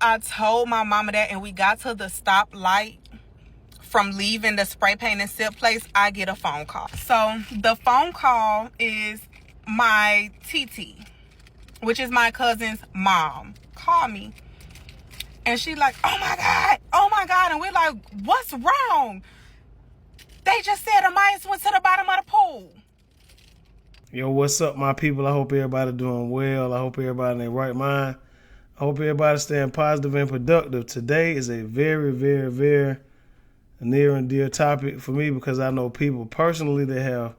I told my mama that and we got to the stoplight from leaving the spray paint and sip place, I get a phone call. So the phone call is my TT, which is my cousin's mom, call me. And she like, oh my God. And we're like, what's wrong? They just said Amaya went to the bottom of the pool. Yo, what's up, my people? I hope everybody doing well. I hope everybody in their right mind. I hope everybody staying positive and productive. Today is a very, very, very near and dear topic for me because I know people personally that have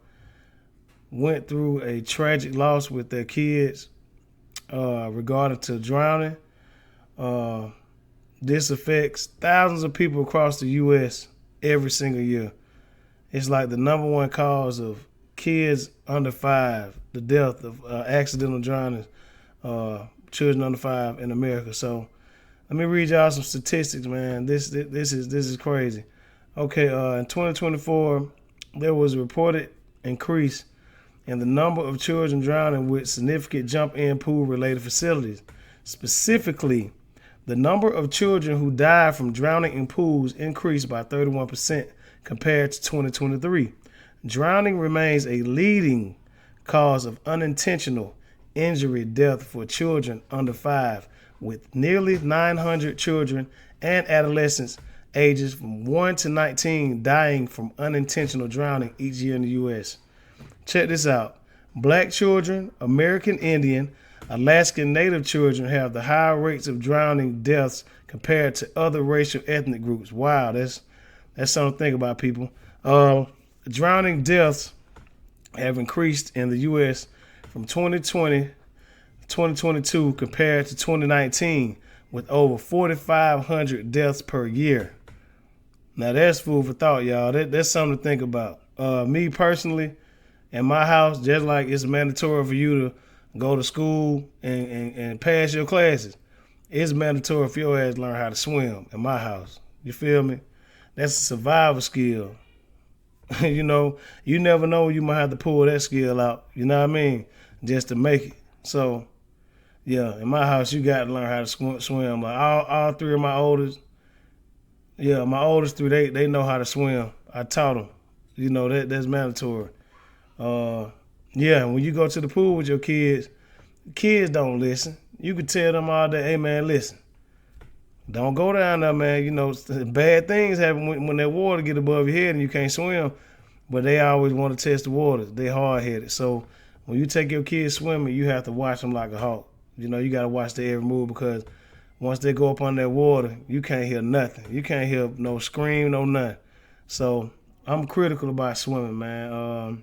went through a tragic loss with their kids regarding to drowning. This affects thousands of people across the U.S. every single year. It's like the number one cause of kids under 5, the death of accidental drowning, children under 5 in America. So let me read y'all some statistics, man. This is crazy. Okay, in 2024, there was a reported increase in the number of children drowning with significant jump-in pool-related facilities. Specifically, the number of children who died from drowning in pools increased by 31% compared to 2023. Drowning remains a leading cause of unintentional injury death for children under 5, with nearly 900 children and adolescents ages from 1 to 19 dying from unintentional drowning each year in the U.S. Check this out. Black children, American Indian, Alaskan Native children have the higher rates of drowning deaths compared to other racial ethnic groups. Wow, that's something to think about, people. Drowning deaths have increased in the U.S. from 2020 to 2022 compared to 2019, with over 4,500 deaths per year. Now that's food for thought, y'all. That's something to think about. Me personally, in my house, just like it's mandatory for you to go to school and pass your classes, it's mandatory for your ass to learn how to swim in my house. You feel me? That's a survival skill. You know, you never know when you might have to pull that skill out, you know what I mean, just to make it. So, yeah, in my house, you got to learn how to swim. Like all three of my oldest, my oldest three, they know how to swim. I taught them. You know, that's mandatory. When you go to the pool with your kids don't listen. You could tell them all day, hey, man, listen. Don't go down there, man. You know, bad things happen when that water get above your head and you can't swim. But they always want to test the waters. They hard-headed. So when you take your kids swimming, you have to watch them like a hawk. You know, you got to watch their every move because once they go up on that water, you can't hear nothing. You can't hear no scream, no nothing. So I'm critical about swimming, man.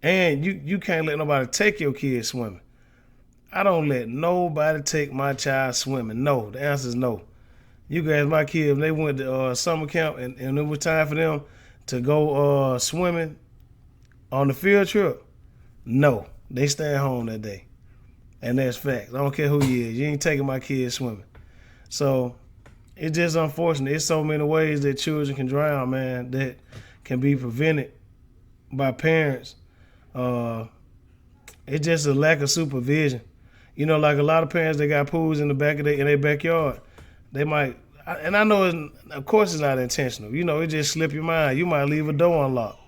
And you can't let nobody take your kids swimming. I don't let nobody take my child swimming. No, the answer is no. You guys, my kids, they went to summer camp and it was time for them to go swimming on the field trip. No, they stay home that day. And that's facts. I don't care who you is. You ain't taking my kids swimming. So it's just unfortunate. There's so many ways that children can drown, man, that can be prevented by parents. It's just a lack of supervision. You know, like a lot of parents, they got pools in their backyard. They might, and I know, of course, it's not intentional. You know, it just slip your mind. You might leave a door unlocked.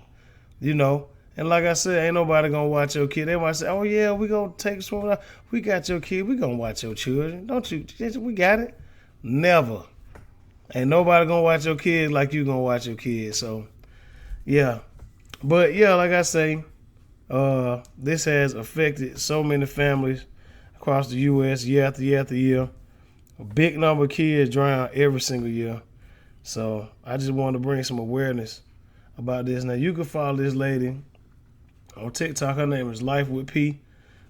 You know, and like I said, ain't nobody gonna watch your kid. They might say, "Oh yeah, we gonna take swimming. We got your kid. We gonna watch your children. Don't you? We got it." Never. Ain't nobody gonna watch your kids like you gonna watch your kids. So, yeah. But yeah, like I say, this has affected so many families across the U.S. year after year after year. A big number of kids drown every single year. So I just wanted to bring some awareness about this. Now, you can follow this lady on TikTok. Her name is Life with P.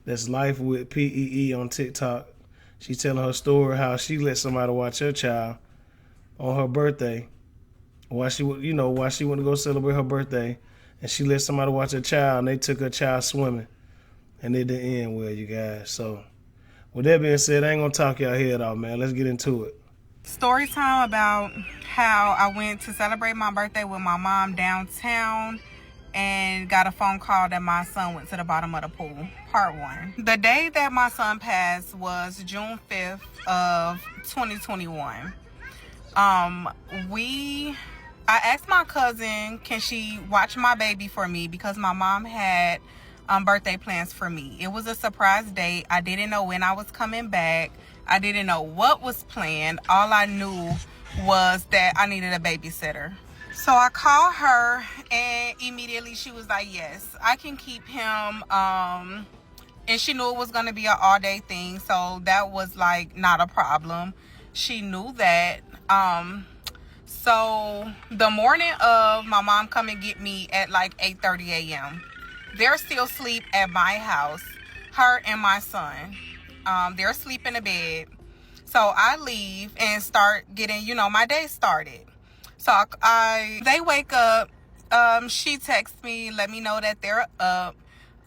That's Life with P-E-E on TikTok. She's telling her story how she let somebody watch her child on her birthday. While she went to go celebrate her birthday. And she let somebody watch her child, and they took her child swimming. And it didn't end well, you guys. So, with that being said, I ain't going to talk y'all head off, man. Let's get into it. Story time about how I went to celebrate my birthday with my mom downtown. and got a phone call that my son went to the bottom of the pool. Part 1. The day that my son passed was June 5th of 2021. I asked my cousin, can she watch my baby for me, because my mom had birthday plans for me. It was a surprise date. I didn't know when I was coming back. I didn't know what was planned. All I knew was that I needed a babysitter. So I called her, and immediately she was like, yes, I can keep him. And she knew it was going to be an all-day thing, so that was like not a problem. She knew that. So the morning of my mom come and get me at like 8:30 a.m. They're still asleep at my house, her and my son. They're asleep in the bed. So I leave and start getting, my day started. So they wake up. She texts me, let me know that they're up.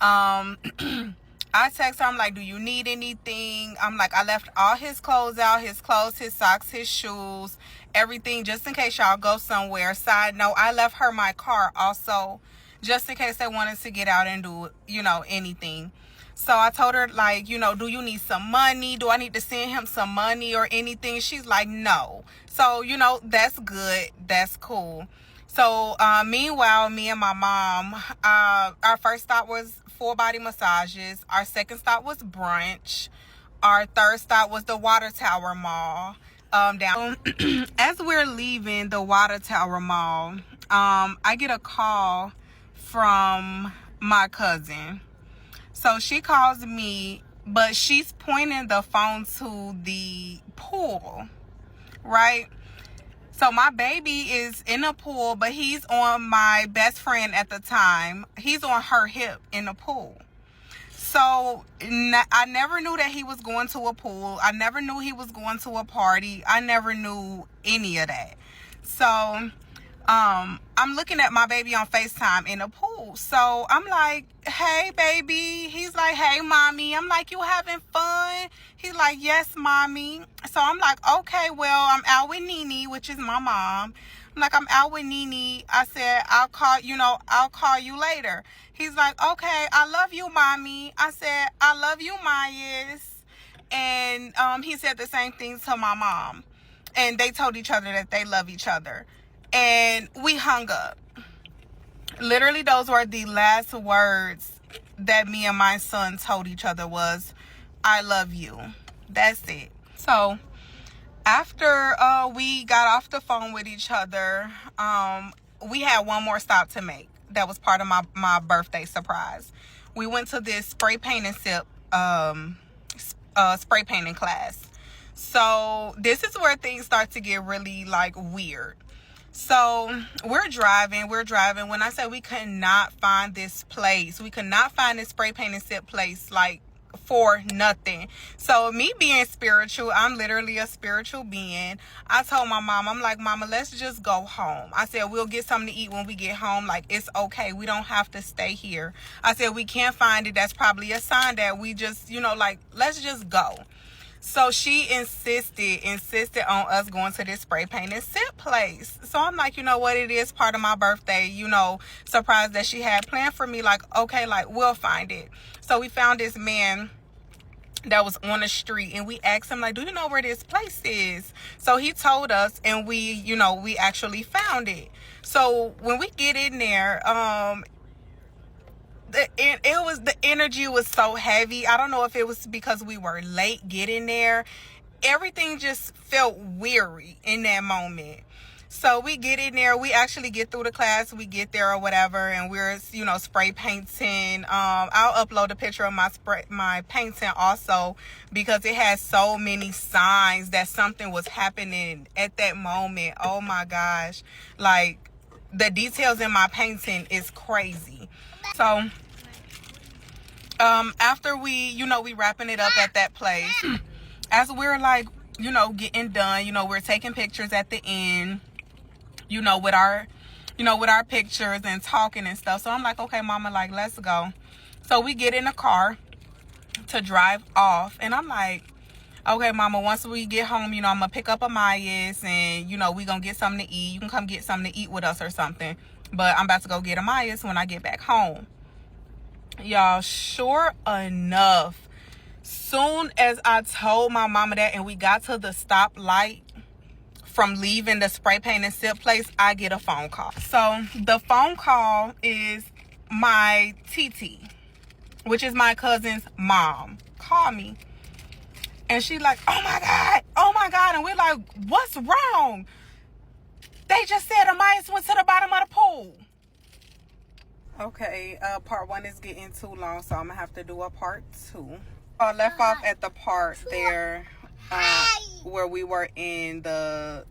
I text her, I'm like, do you need anything? I'm like, I left all his clothes out, his clothes, his socks, his shoes, everything, just in case y'all go somewhere. Side note, I left her my car also, just in case they wanted to get out and do, anything. So I told her, like, do you need some money? Do I need to send him some money or anything? She's like, no. So, that's good. That's cool. So, meanwhile, me and my mom, our first stop was full body massages. Our second stop was brunch. Our third stop was the Water Tower Mall. Down. As we're leaving the Water Tower Mall, I get a call from my cousin. So she calls me, but she's pointing the phone to the pool, right? So my baby is in the pool, but he's on my best friend at the time. He's on her hip in the pool. So I never knew that he was going to a pool. I never knew he was going to a party. I never knew any of that. So I'm looking at my baby on FaceTime in the pool. So I'm like, hey, baby. He's like, hey, mommy. I'm like, you having fun? He's like, yes, mommy. So I'm like, okay, well, I'm out with Nene, which is my mom. I'm like, I'm out with Nene. I said, I'll call you later. He's like, okay, I love you, mommy. I said, I love you, Myers. And he said the same thing to my mom. And they told each other that they love each other. And we hung up. Literally, those were the last words that me and my son told each other was, I love you. That's it. So after we got off the phone with each other, we had one more stop to make. That was part of my birthday surprise. We went to this spray paint and sip spray painting class. So this is where things start to get really like weird. So we're driving. When I say we could not find this place, we could not find this spray paint and sip place, like, for nothing. So me being spiritual, I'm literally a spiritual being. I told my mom, I'm like, mama, let's just go home. I said, we'll get something to eat when we get home. Like, it's okay. We don't have to stay here. I said, we can't find it. That's probably a sign that we just, let's just go. So she insisted on us going to this spray paint and sip place. So I'm like, you know what? It is part of my birthday, surprise that she had planned for me. Like, okay, like, we'll find it. So we found this man that was on the street, and we asked him, like, do you know where this place is? So he told us, and we actually found it. So when we get in there, the energy was so heavy. I don't know if it was because we were late getting there. Everything just felt weary in that moment. So we get in there, we actually get through the class, we get there or whatever, and we're, spray painting. I'll upload a picture of my painting also, because it has so many signs that something was happening at that moment. Oh my gosh. Like, the details in my painting is crazy. So after we wrapping it up at that place, as we're like, getting done, we're taking pictures at the end, with our pictures and talking and stuff. So I'm like, okay, mama, like, let's go. So we get in the car to drive off, and I'm like, okay, mama, once we get home, I'm gonna pick up Amayas, and we gonna get something to eat. You can come get something to eat with us or something. But I'm about to go get Amaya's when I get back home. Y'all, sure enough, soon as I told my mama that and we got to the stoplight from leaving the spray paint and sip place, I get a phone call. So the phone call is my TT, which is my cousin's mom, call me. And she like, oh my God. And we're like, what's wrong? They just said Amaya went to the bottom of the pool. Okay, part 1 is getting too long, so I'm gonna have to do a part 2. I left off at the part there where we were in the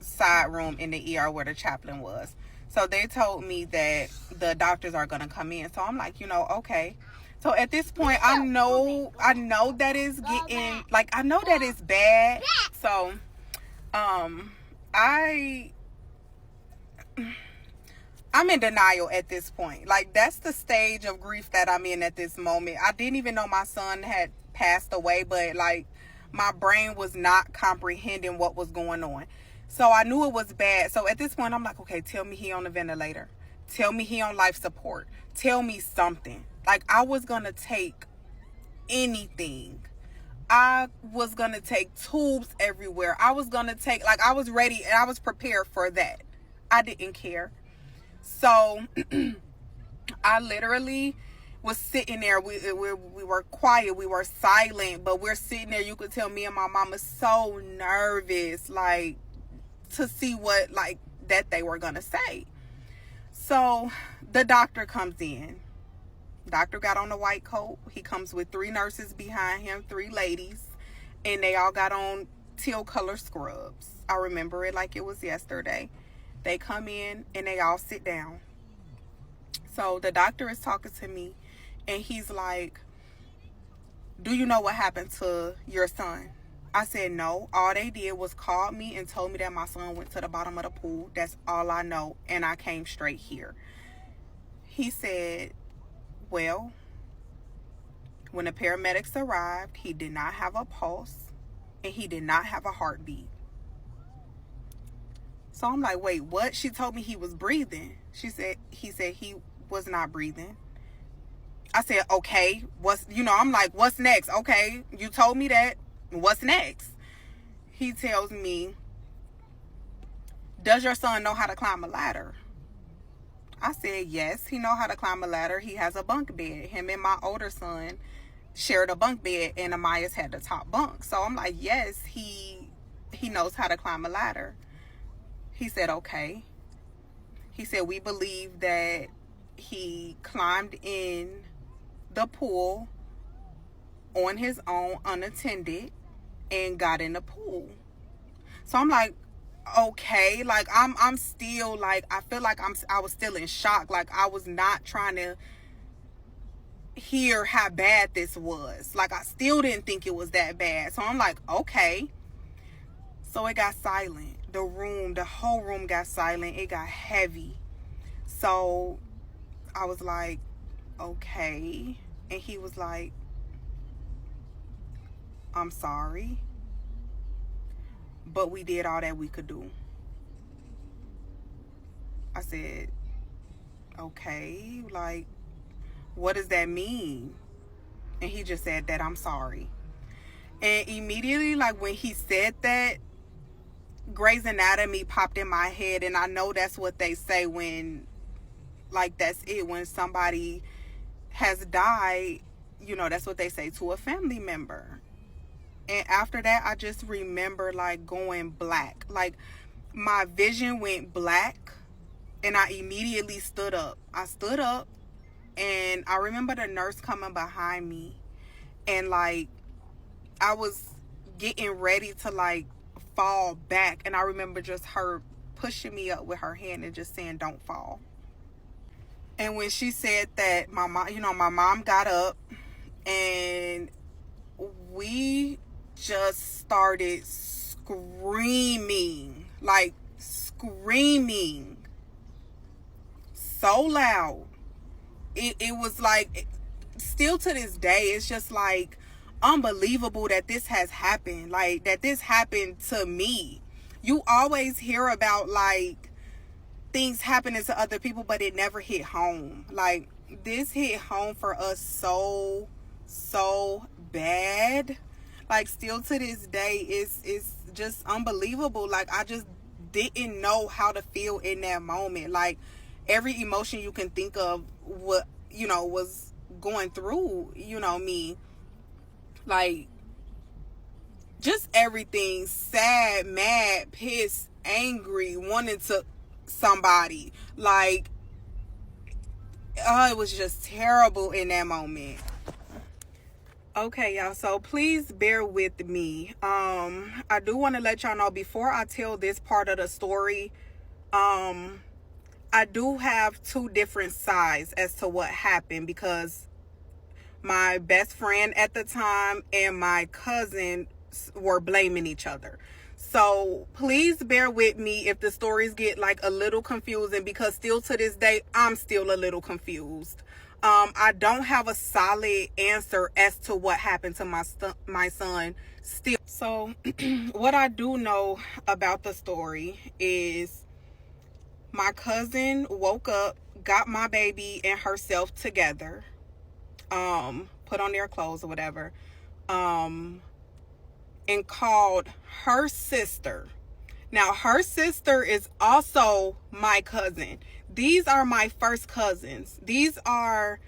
side room in the ER where the chaplain was. So they told me that the doctors are gonna come in. So I'm like, okay. So at this point, I know that it's getting, like, I know that it's bad. So I'm in denial at this point. Like, that's the stage of grief that I'm in at this moment. I didn't even know my son had passed away, but like my brain was not comprehending what was going on. So I knew it was bad. So at this point, I'm like, okay, tell me he on the ventilator. Tell me he on life support. Tell me something. Like, I was going to take anything. I was going to take tubes everywhere. I was going to take, like, I was ready and I was prepared for that. I didn't care. So I literally was sitting there. We were quiet. We were silent, but we're sitting there. You could tell me and my mama so nervous, like, to see what, like, that they were going to say. So the doctor comes in. Doctor got on a white coat. He comes with 3 nurses behind him, 3 ladies, and they all got on teal color scrubs. I remember it like it was yesterday. They come in and they all sit down. So the doctor is talking to me and he's like, do you know what happened to your son? I said, no. All they did was call me and told me that my son went to the bottom of the pool. That's all I know. And I came straight here. He said, well, when the paramedics arrived, he did not have a pulse and he did not have a heartbeat. So I'm like, wait, what? She told me he was breathing. He said he was not breathing. I said, okay, I'm like, what's next? Okay, you told me that. What's next? He tells me, does your son know how to climb a ladder? I said, yes, he know how to climb a ladder. He has a bunk bed. Him and my older son shared a bunk bed, and Amaya's had the top bunk. So I'm like, yes, he knows how to climb a ladder. He said, okay. He said, we believe that he climbed in the pool on his own, unattended, and got in the pool. So I'm like, okay, like I'm still like, I feel like I was still in shock. Like, I was not trying to hear how bad this was. Like, I still didn't think it was that bad. So I'm like, okay. So it got silent. The whole room got silent. It got heavy. So I was like, okay. And he was like, I'm sorry, but we did all that we could do. I said, okay, like, what does that mean? And he just said that I'm sorry. And immediately, like, when he said that, Grey's Anatomy popped in my head. And I know that's what they say when, like, that's it. When somebody has died, that's what they say to a family member. And after that, I just remember, like, going black. Like, my vision went black, and I immediately stood up. I stood up, and I remember the nurse coming behind me, and, like, I was getting ready to, like, fall back, and I remember just her pushing me up with her hand and just saying, don't fall. And when she said that, my mom got up, and we just started screaming, like, screaming so loud. It was like, still to this day, it's just like unbelievable that this has happened, like, that this happened to me. You always hear about, like, things happening to other people, but it never hit home. Like, this hit home for us so bad. Like, still to this day, it's just unbelievable. Like, I just didn't know how to feel in that moment. Like, every emotion you can think of, what, you know, was going through, you know, me. Like, just everything. Sad, mad, pissed, angry, wanting to somebody. Like, it was just terrible in that moment. Okay, y'all, so please bear with me. I do want to let y'all know, before I tell this part of the story, I do have two different sides as to what happened, because my best friend at the time and my cousin were blaming each other. So please bear with me if the stories get like a little confusing, because still to this day, I'm still a little confused. I don't have a solid answer as to what happened to my son still. So what I do know about the story is my cousin woke up, got my baby and herself together, put on their clothes or whatever, and called her sister. Now, her sister is also my cousin. These are my first cousins. These are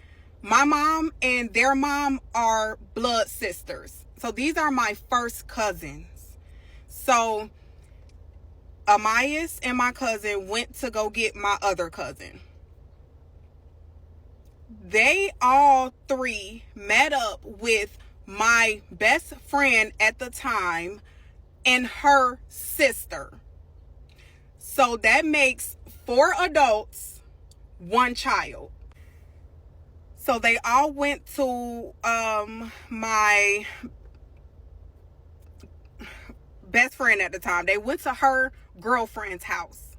my mom and their mom are blood sisters. So these are my first cousins. So Amias and my cousin went to go get my other cousin. They all three met up with my best friend at the time and her sister. So that makes 4 adults, 1 child. So they all went to my best friend at the time. They went to her girlfriend's house.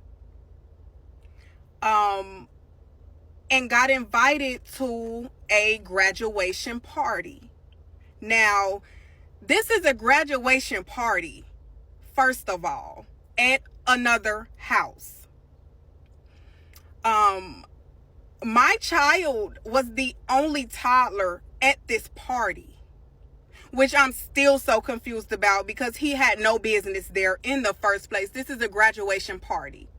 And got invited to a graduation party. Now, this is a graduation party, first of all, at another house. My child was the only toddler at this party, which I'm still so confused about, because he had no business there in the first place. This is a graduation party.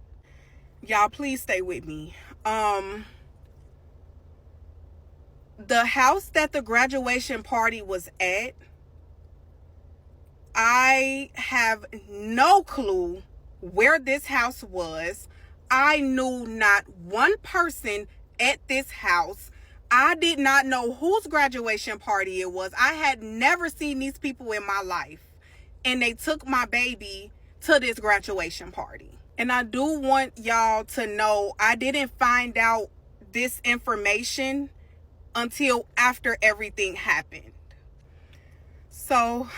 Y'all, please stay with me. The house that the graduation party was at, I have no clue where this house was. I knew not one person at this house. I did not know whose graduation party it was. I had never seen these people in my life. And they took my baby to this graduation party. And I do want y'all to know, I didn't find out this information until after everything happened. So,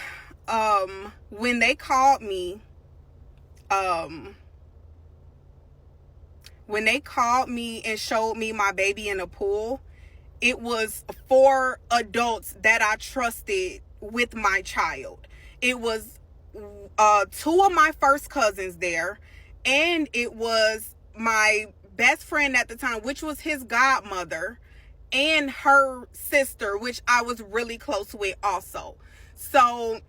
when they called me, and showed me my baby in the pool, it was 4 adults that I trusted with my child. It was 2 of my first cousins there, and it was my best friend at the time, which was his godmother, and her sister, which I was really close with also. So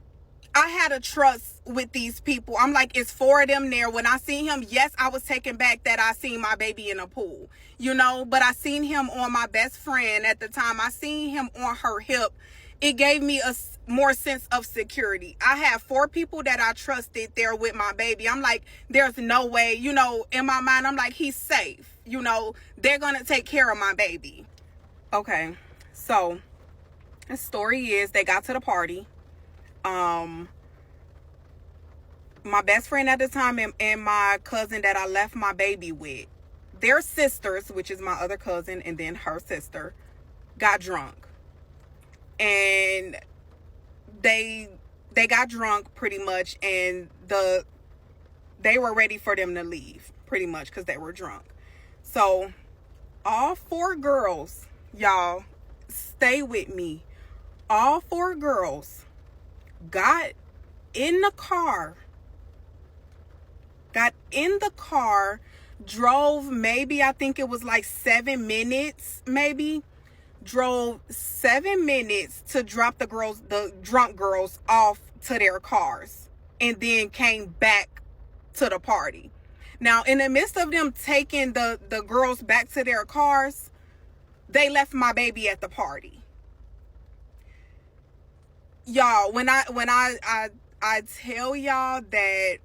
I had a trust with these people. I'm like, it's 4 of them there. When I seen him, yes, I was taken back that I seen my baby in a pool, you know, but I seen him on my best friend at the time. I seen him on her hip. It gave me a more sense of security. I had 4 people that I trusted there with my baby. I'm like, there's no way, you know, in my mind, I'm like, he's safe. You know, they're going to take care of my baby. Okay, so the story is, they got to the party. My best friend at the time and my cousin that I left my baby with, their sisters, which is my other cousin and then her sister, got drunk. And they got drunk pretty much, and they were ready for them to leave pretty much because they were drunk. So all 4 girls, y'all, stay with me. All 4 girls got in the car Drove maybe, I think it was like 7 minutes, maybe. Drove 7 minutes to drop the drunk girls off to their cars, and then came back to the party. Now, in the midst of them taking the girls back to their cars, they left my baby at the party. Y'all, when I tell y'all that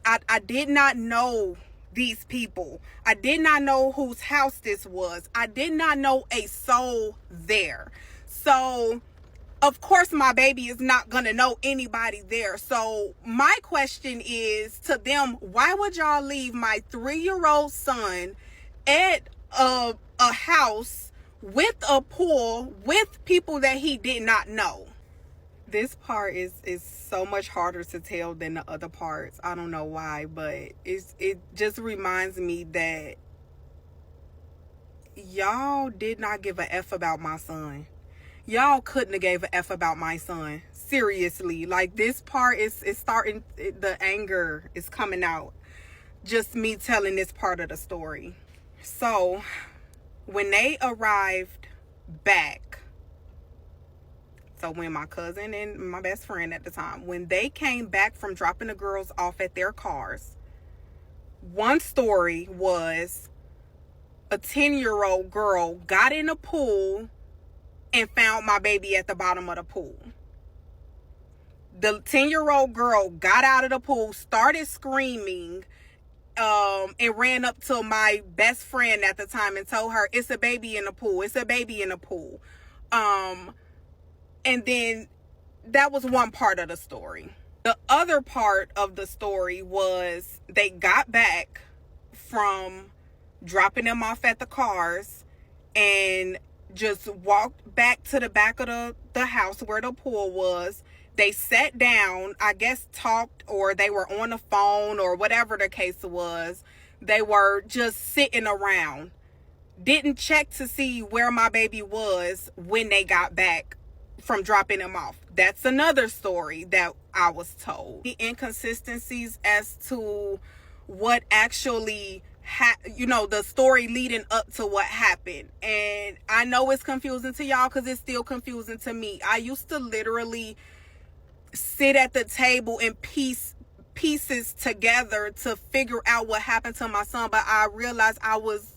I did not know these people. I did not know whose house this was. I did not know a soul there. So, of course, my baby is not going to know anybody there. So, my question is to them, why would y'all leave my 3-year-old son at a house with a pool with people that he did not know? This part is so much harder to tell than the other parts. I don't know why, but it just reminds me that y'all did not give a F about my son. Y'all couldn't have gave a F about my son. Seriously. Like, this part is starting, the anger is coming out. Just me telling this part of the story. So, when they arrived back, so when my cousin and my best friend at the time, when they came back from dropping the girls off at their cars, one story was a 10-year-old girl got in a pool and found my baby at the bottom of the pool. The 10-year-old girl got out of the pool, started screaming, and ran up to my best friend at the time and told her, "It's a baby in the pool. It's a baby in the pool." And then that was one part of the story. The other part of the story was they got back from dropping them off at the cars and just walked back to the back of the house where the pool was. They sat down, I guess talked, or they were on the phone, or whatever the case was. They were just sitting around. Didn't check to see where my baby was when they got back from dropping him off. That's another story that I was told. The inconsistencies as to what actually the story leading up to what happened. And I know it's confusing to y'all because it's still confusing to me. I used to literally sit at the table and piece pieces together to figure out what happened to my son, but I realized I was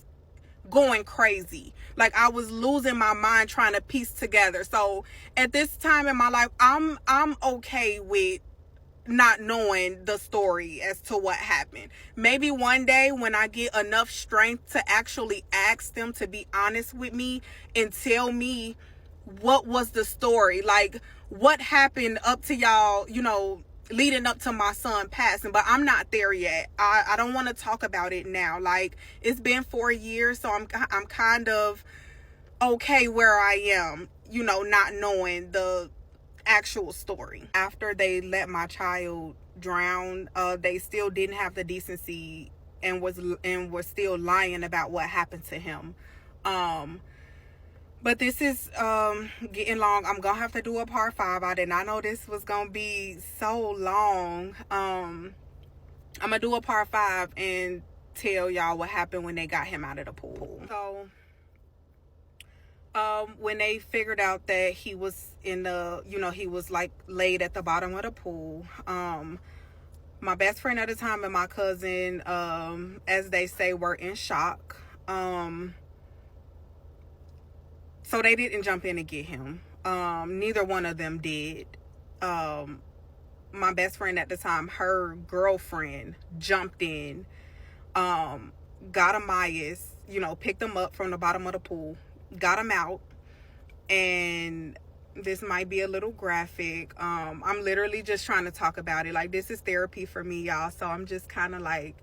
going crazy. Like, I was losing my mind trying to piece together. So at this time in my life, I'm okay with not knowing the story as to what happened. Maybe one day when I get enough strength to actually ask them to be honest with me and tell me what was the story, like what happened up to y'all, leading up to my son passing. But I'm not there yet. I don't want to talk about it now. Like, it's been 4 years, so I'm kind of okay where I am, not knowing the actual story. After they let my child drown, they still didn't have the decency and were still lying about what happened to him. But this is getting long. I'm gonna have to do a part 5. I did not know this was gonna be so long. I'm gonna do a part 5 and tell y'all what happened when they got him out of the pool. So when they figured out that he was in the, he was like laid at the bottom of the pool, my best friend at the time and my cousin, as they say, were in shock. So they didn't jump in and get him. Neither one of them did. My best friend at the time, her girlfriend jumped in, got Amias, picked him up from the bottom of the pool, got him out. And this might be a little graphic. I'm literally just trying to talk about it. Like, this is therapy for me, y'all. So I'm just kind of like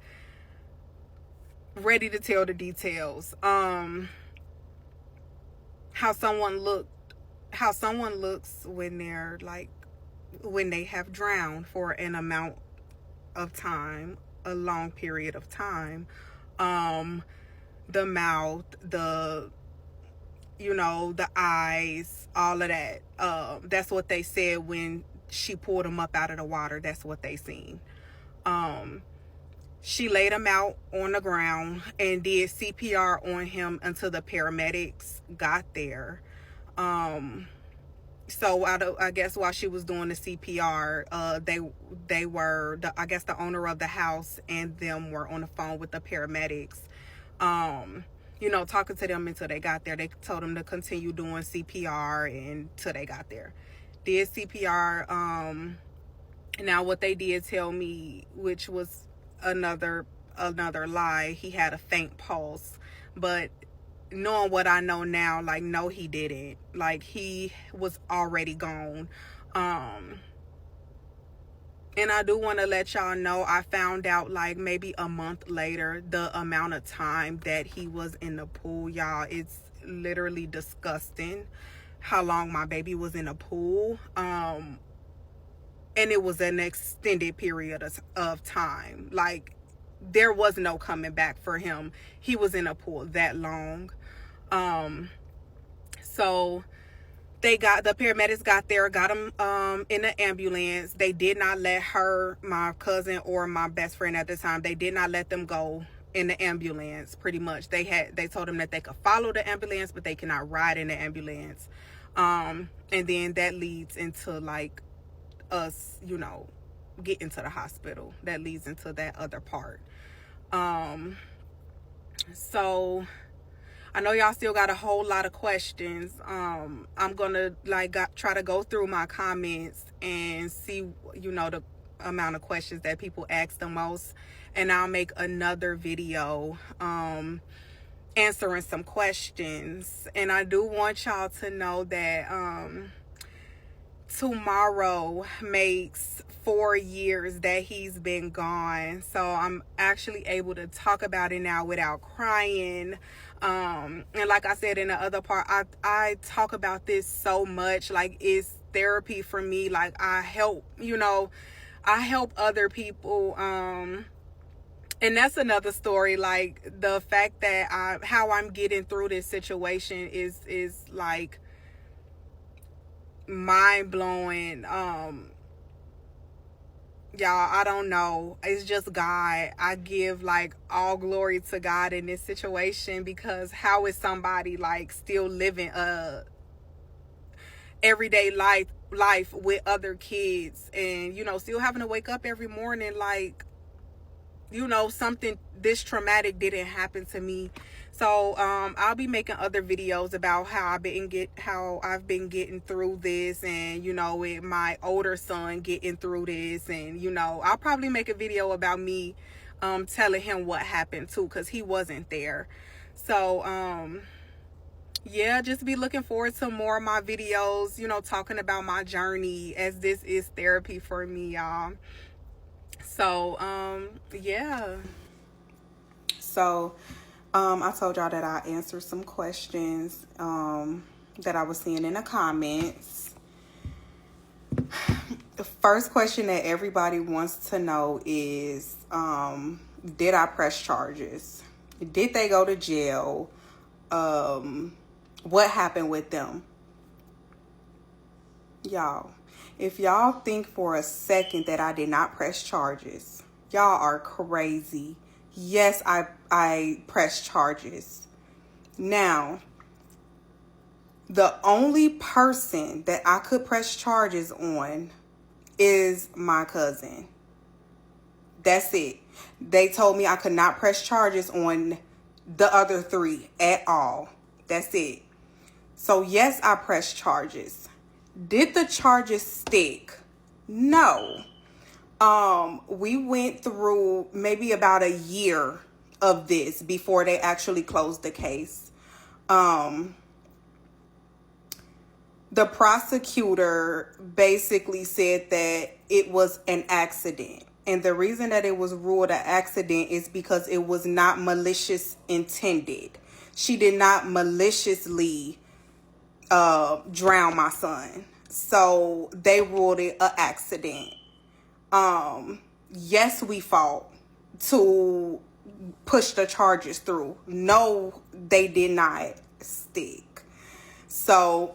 ready to tell the details. How someone looks when they're like, when they have drowned for an amount of time, a long period of time. The mouth, the eyes, all of that. That's what they said when she pulled him up out of the water. That's what they seen. She laid him out on the ground and did CPR on him until the paramedics got there. So I guess while she was doing the CPR, they were I guess the owner of the house and them were on the phone with the paramedics, talking to them until they got there. They told them to continue doing CPR until they got there. Did CPR. Now what they did tell me, which was another lie, he had a faint pulse, but knowing what I know now, like, no, he didn't. Like, he was already gone. And I do want to let y'all know, I found out like maybe a month later the amount of time that he was in the pool. Y'all, it's literally disgusting how long my baby was in the pool. And it was an extended period of time. Like, there was no coming back for him. He was in a pool that long. So the paramedics got there, got him in the ambulance. They did not let my cousin, or my best friend at the time, they did not let them go in the ambulance. Pretty much they told them that they could follow the ambulance, but they cannot ride in the ambulance. And then that leads into like us, getting to the hospital. That leads into that other part. So I know y'all still got a whole lot of questions. I'm gonna try to go through my comments and see, the amount of questions that people ask the most, and I'll make another video answering some questions. And I do want y'all to know that tomorrow makes 4 years that he's been gone, so I'm actually able to talk about it now without crying. And like I said in the other part, I talk about this so much. Like, it's therapy for me. Like, I help other people. And that's another story. Like, the fact that how I'm getting through this situation is like mind-blowing. Y'all, I don't know, it's just God. I give like all glory to God in this situation, because how is somebody like still living everyday life with other kids, and still having to wake up every morning like something this traumatic didn't happen to me. So I'll be making other videos about how I've been getting through this, and with my older son getting through this, and I'll probably make a video about me telling him what happened too, because he wasn't there. So yeah, just be looking forward to more of my videos, talking about my journey, as this is therapy for me, y'all. So yeah. So I told y'all that I answered some questions that I was seeing in the comments. The first question that everybody wants to know is, did I press charges? Did they go to jail? What happened with them? Y'all, if y'all think for a second that I did not press charges, y'all are crazy. Yes, I pressed charges. Now, the only person that I could press charges on is my cousin. That's it. They told me I could not press charges on the other 3 at all. That's it. So yes, I pressed charges. Did the charges stick? No. We went through maybe about a year of this before they actually closed the case. The prosecutor basically said that it was an accident. And the reason that it was ruled an accident is because it was not malicious intended. She did not maliciously drown my son. So they ruled it an accident. Yes, we fought to push the charges through. No, they did not stick. So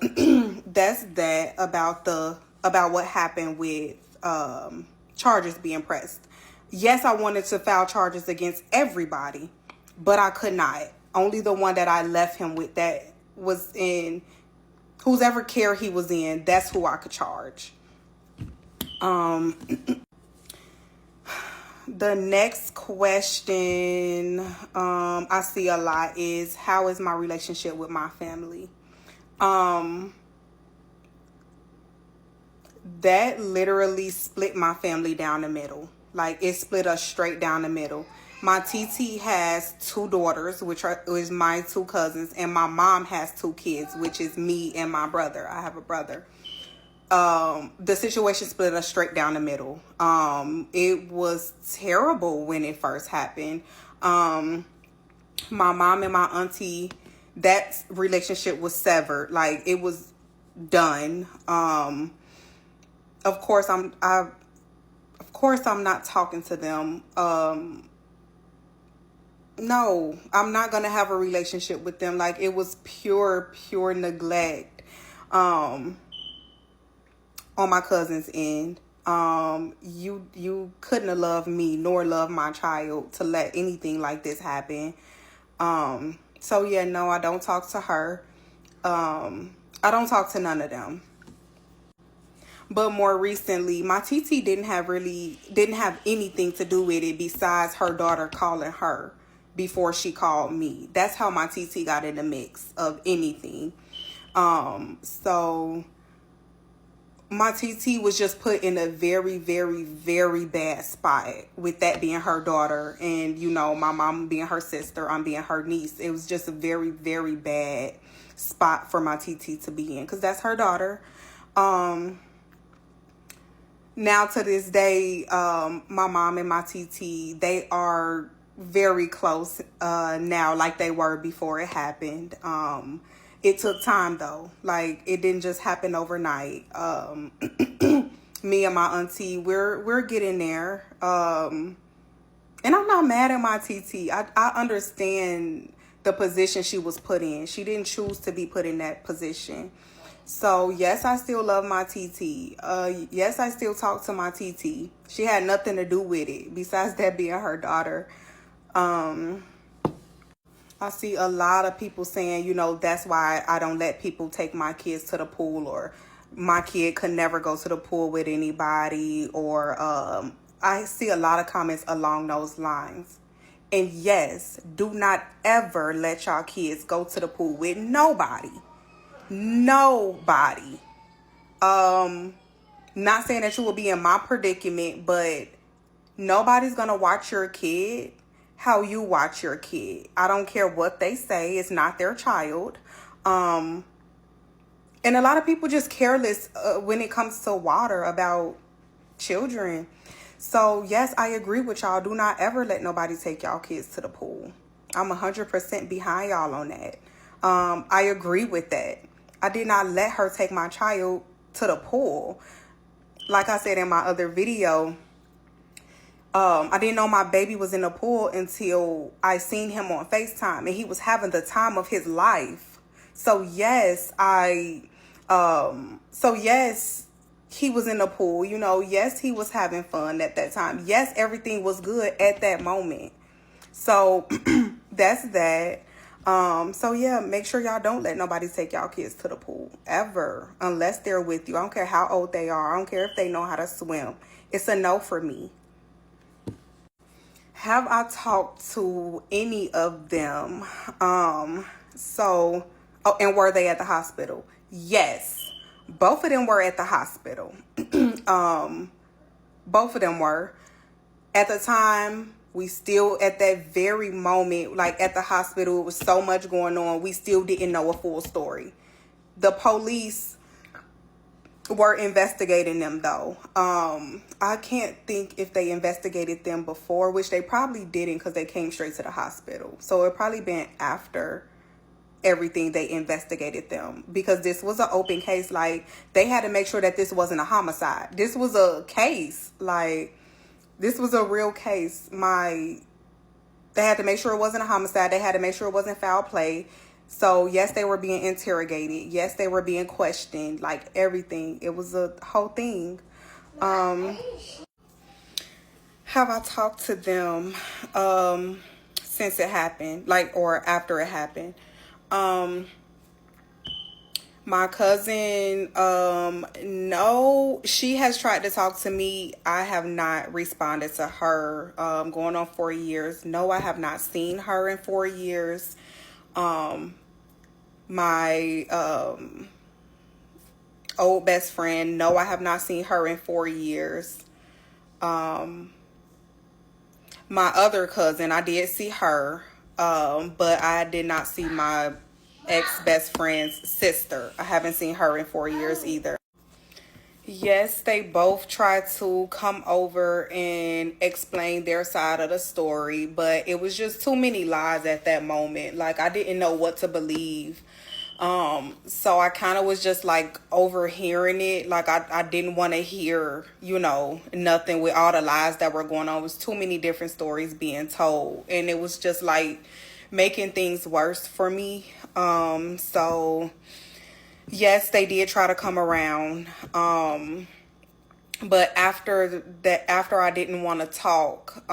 that's that about what happened with charges being pressed. Yes, I wanted to file charges against everybody, but I could not. Only the one that I left him with, that was in whoever care he was in, that's who I could charge. The next question I see a lot is, how is my relationship with my family? That literally split my family down the middle. Like, it split us straight down the middle. My TT has 2 daughters, which is my 2 cousins, and my mom has 2 kids, which is me and my brother. I have a brother. The situation split us straight down the middle. It was terrible when it first happened. My mom and my auntie, that relationship was severed. Like, it was done. Of course I'm not talking to them. No, I'm not going to have a relationship with them. Like, it was pure neglect. On my cousin's end. You couldn't have loved me nor loved my child to let anything like this happen. So yeah, no, I don't talk to her. I don't talk to none of them. But more recently, my TT didn't have anything to do with it besides her daughter calling her before she called me. That's how my TT got in the mix of anything. So my TT was just put in a very bad spot, with that being her daughter, and my mom being her sister, I'm being her niece. It was just a very bad spot for my TT to be in, because that's her daughter. Now to this day, my mom and my TT, they are very close now, like they were before it happened. It took time though. Like, it didn't just happen overnight. Me and my auntie, we're getting there. And I'm not mad at my TT. I understand the position she was put in. She didn't choose to be put in that position. So yes, I still love my TT. Yes, I still talk to my TT. She had nothing to do with it besides that being her daughter. I see a lot of people saying, that's why I don't let people take my kids to the pool, or my kid could never go to the pool with anybody, or I see a lot of comments along those lines. And yes, do not ever let y'all kids go to the pool with nobody. Nobody. Not saying that you will be in my predicament, but nobody's gonna watch your kid how you watch your kid. I don't care what they say. It's not their child. And a lot of people just careless when it comes to water about children. So yes, I agree with y'all. Do not ever let nobody take y'all kids to the pool. I'm 100% behind y'all on that. I agree with that. I did not let her take my child to the pool. Like I said in my other video, I didn't know my baby was in the pool until I seen him on FaceTime, and he was having the time of his life. So yes, yes, he was in the pool, yes, he was having fun at that time. Yes, everything was good at that moment. So that's that. So yeah, make sure y'all don't let nobody take y'all kids to the pool ever, unless they're with you. I don't care how old they are. I don't care if they know how to swim. It's a no for me. Have I talked to any of them? And were they at the hospital? Yes. Both of them were at the hospital. Both of them were. At the time, we still, at that very moment, like at the hospital, it was so much going on. We still didn't know a full story. The police were investigating them though. I can't think if they investigated them before, which they probably didn't, because they came straight to the hospital. So it probably been after everything they investigated them, because this was an open case. Like, they had to make sure that this wasn't a homicide. This was a case. Like, this was a real case. They had to make sure it wasn't a homicide. They had to make sure it wasn't foul play. So yes, they were being interrogated. Yes, they were being questioned, like everything. It was a whole thing. have I talked to them since it happened, like, or after it happened? My cousin, no, she has tried to talk to me. I have not responded to her. Going on 4 years. No, I have not seen her in 4 years. My old best friend, no, I have not seen her in 4 years. My other cousin, I did see her, but I did not see my ex-best friend's sister. I haven't seen her in 4 years either. Yes, they both tried to come over and explain their side of the story, but it was just too many lies at that moment. Like, I didn't know what to believe. So I kind of was just like overhearing it. Like, I didn't want to hear, nothing with all the lies that were going on. It was too many different stories being told, and it was just like making things worse for me. So yes, they did try to come around. But after that, after I didn't want to talk,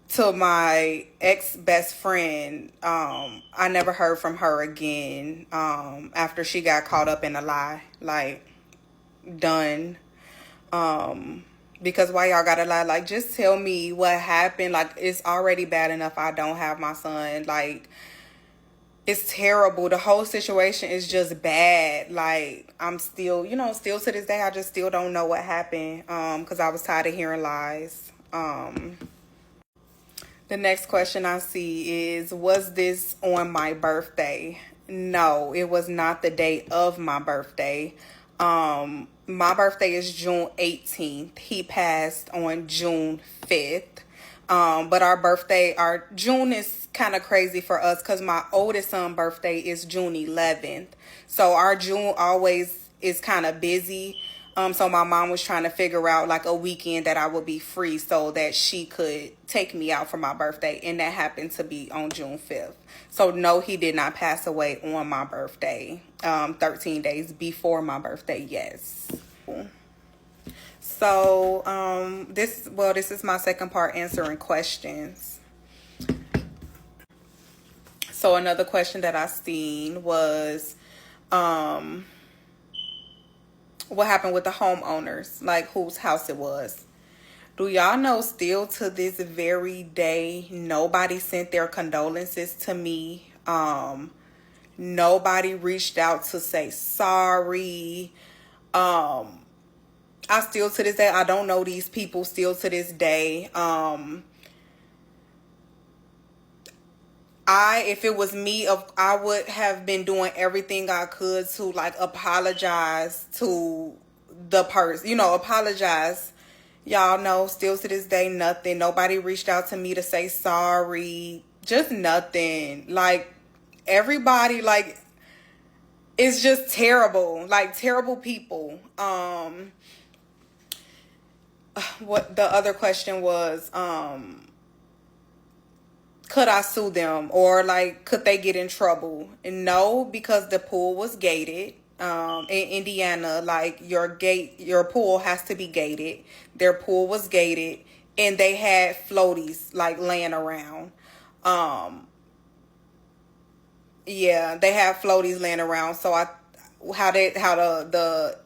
to my ex-best friend, I never heard from her again, after she got caught up in a lie. Like, done. Because why y'all gotta lie? Like, just tell me what happened. Like, it's already bad enough I don't have my son. Like, it's terrible. The whole situation is just bad. Like, I'm still, still to this day, I just still don't know what happened, because I was tired of hearing lies. The next question I see is, was this on my birthday? No, it was not the day of my birthday. My birthday is June 18th. He passed on June 5th. But our June is kind of crazy for us because my oldest son's birthday is June 11th. So our June always is kind of busy. So my mom was trying to figure out like a weekend that I would be free so that she could take me out for my birthday. And that happened to be on June 5th. So no, he did not pass away on my birthday. 13 days before my birthday, yes. So this is my second part, answering questions. So another question that I seen was, what happened with the homeowners, like whose house it was. Do y'all know still to this very day, nobody sent their condolences to me. Nobody reached out to say sorry. I still to this day, I don't know these people still to this day. If it was me, I would have been doing everything I could to like apologize to the person, apologize. Y'all know, still to this day, nothing. Nobody reached out to me to say sorry. Just nothing. Like, everybody, like, it's just terrible. Like, terrible people. What the other question was, could I sue them, or like could they get in trouble? And no, because the pool was gated. In Indiana, like your pool has to be gated. Their pool was gated, and they had floaties like laying around. Yeah, they had floaties laying around. So how the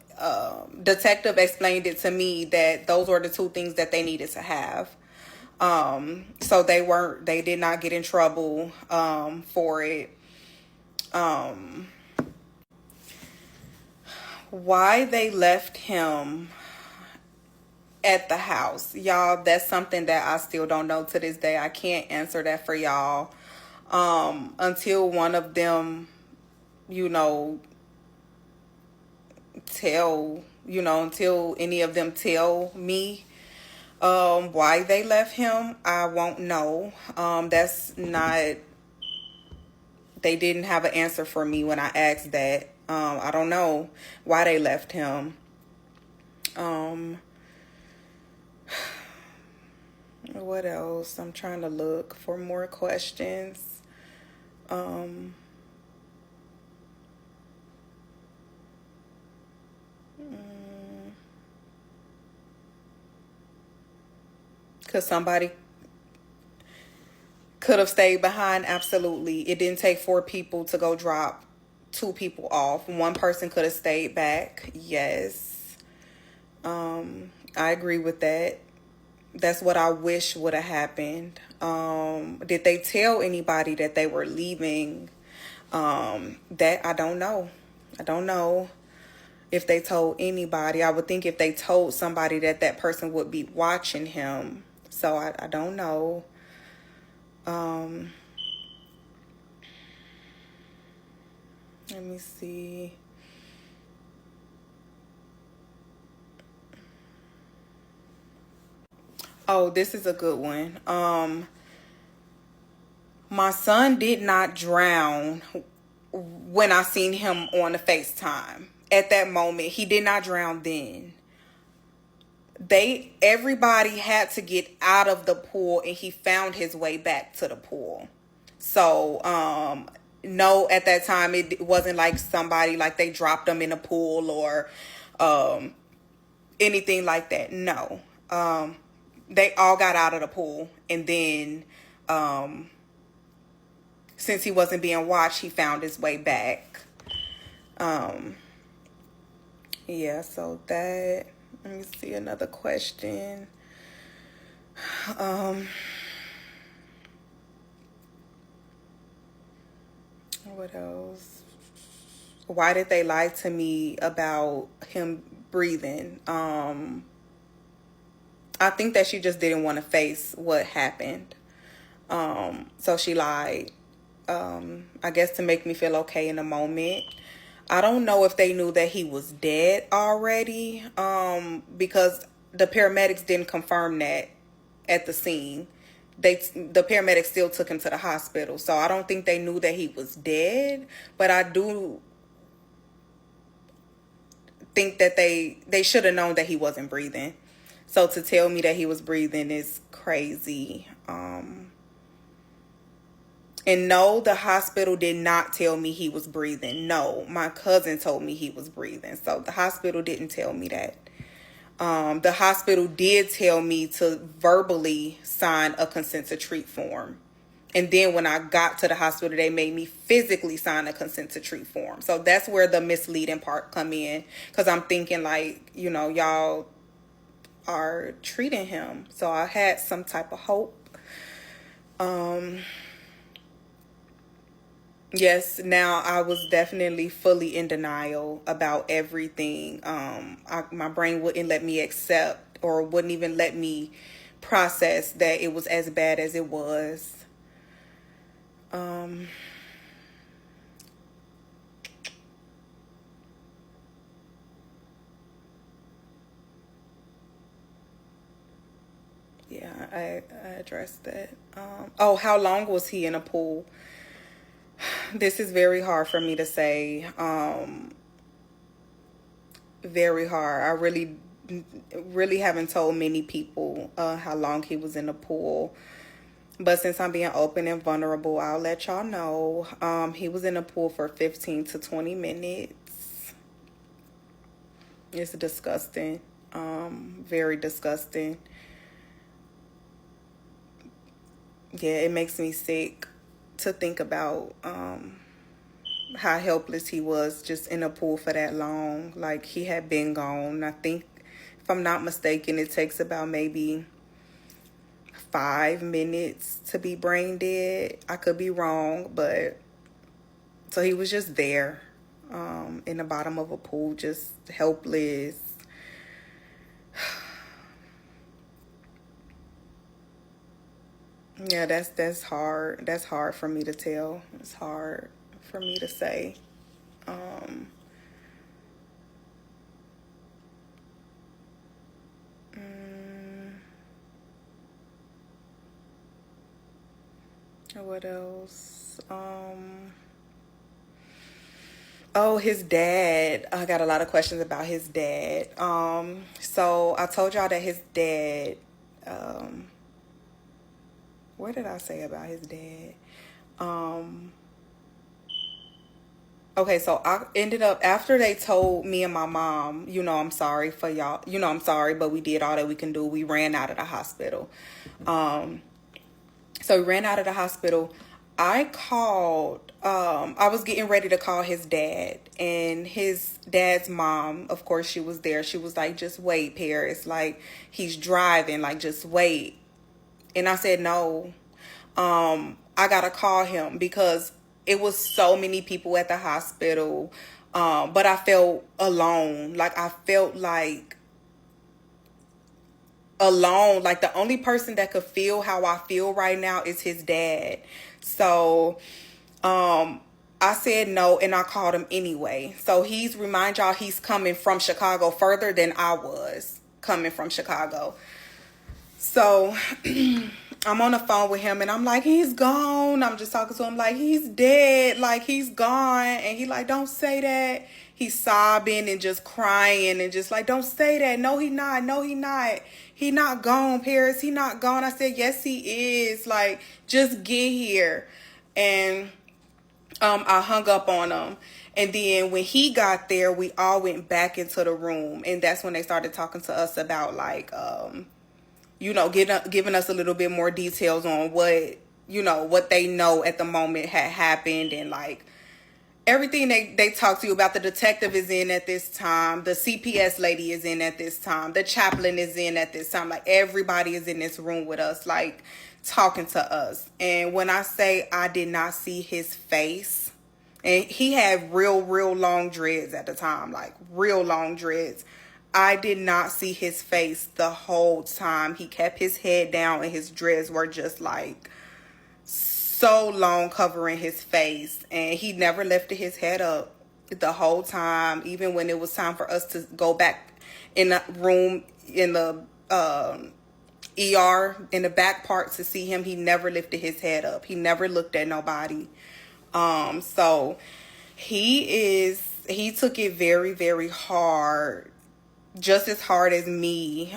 detective explained it to me that those were the two things that they needed to have. So they did not get in trouble, for it. Why they left him at the house, y'all, that's something that I still don't know to this day. I can't answer that for y'all, until one of them, until any of them tell me why they left him. I won't know. They didn't have an answer for me when I asked that. I don't know why they left him. What else? I'm trying to look for more questions. Because somebody could have stayed behind. Absolutely. It didn't take 4 people to go drop 2 people off. 1 person could have stayed back. Yes. I agree with that. That's what I wish would have happened. Did they tell anybody that they were leaving? That I don't know. I don't know if they told anybody. I would think if they told somebody that that person would be watching him. So I don't know. Let me see. Oh, this is a good one. My son did not drown when I seen him on the FaceTime. At that moment, he did not drown then. Everybody had to get out of the pool, and he found his way back to the pool. So, no, at that time, it wasn't like somebody, like they dropped him in a pool or anything like that. No. They all got out of the pool, and then since he wasn't being watched, he found his way back. Yeah, so that, let me see another question. What else? Why did they lie to me about him breathing? I think that she just didn't want to face what happened. So she lied. I guess to make me feel okay in the moment. I don't know if they knew that he was dead already, because the paramedics didn't confirm that at the scene. The paramedics still took him to the hospital, so I don't think they knew that he was dead. But I do think that they should have known that he wasn't breathing. So to tell me that he was breathing is crazy. And no, the hospital did not tell me he was breathing. No, my cousin told me he was breathing. So the hospital didn't tell me that. The hospital did tell me to verbally sign a consent to treat form. And then when I got to the hospital, they made me physically sign a consent to treat form. So that's where the misleading part come in. Because I'm thinking like, y'all are treating him. So I had some type of hope. Yes, now I was definitely fully in denial about everything. My brain wouldn't let me accept, or wouldn't even let me process that it was as bad as it was. Yeah, I addressed that. How long was he in a pool? This is very hard for me to say. Very hard. I really haven't told many people how long he was in the pool. But since I'm being open and vulnerable, I'll let y'all know. He was in the pool for 15 to 20 minutes. It's disgusting. Very disgusting. Yeah, it makes me sick to think about how helpless he was just in a pool for that long. Like, he had been gone. I think, if I'm not mistaken, it takes about maybe 5 minutes to be brain dead. I could be wrong, but so he was just there in the bottom of a pool, just helpless. Yeah, that's hard. That's hard for me to tell. It's hard for me to say. What else? Oh, his dad. I got a lot of questions about his dad. So I told y'all that his dad, what did I say about his dad? Okay, so I ended up, after they told me and my mom, I'm sorry for y'all, I'm sorry, but we did all that we can do. We ran out of the hospital. So we ran out of the hospital. I called, I was getting ready to call his dad, and his dad's mom, of course, she was there. She was like, just wait, Paris. Like, he's driving, like, just wait. And I said, no, I gotta call him, because it was so many people at the hospital. But I felt alone. Like, I felt like alone. Like, the only person that could feel how I feel right now is his dad. So, I said no, and I called him anyway. So remind y'all, he's coming from Chicago, further than I was coming from Chicago. So I'm on the phone with him, and I'm like, he's gone. I'm just talking to him like, he's dead, like, he's gone. And he like, don't say that. He's sobbing and just crying and just like, don't say that. No, he not. No, he not. He not gone, Paris. He not gone. I said, yes, he is. Like, just get here. And I hung up on him. And then when he got there, we all went back into the room. And that's when they started talking to us about, like, giving us a little bit more details on what they know at the moment had happened. And, like, everything they talk to you about. The detective is in at this time. The CPS lady is in at this time. The chaplain is in at this time. Like, everybody is in this room with us, like, talking to us. And when I say I did not see his face, and he had real long dreads at the time, like, real long dreads. I did not see his face the whole time. He kept his head down, and his dreads were just, like, so long, covering his face. And he never lifted his head up the whole time. Even when it was time for us to go back in the room, in the ER, in the back part, to see him, he never lifted his head up. He never looked at nobody. So he took it very, very hard, just as hard as me.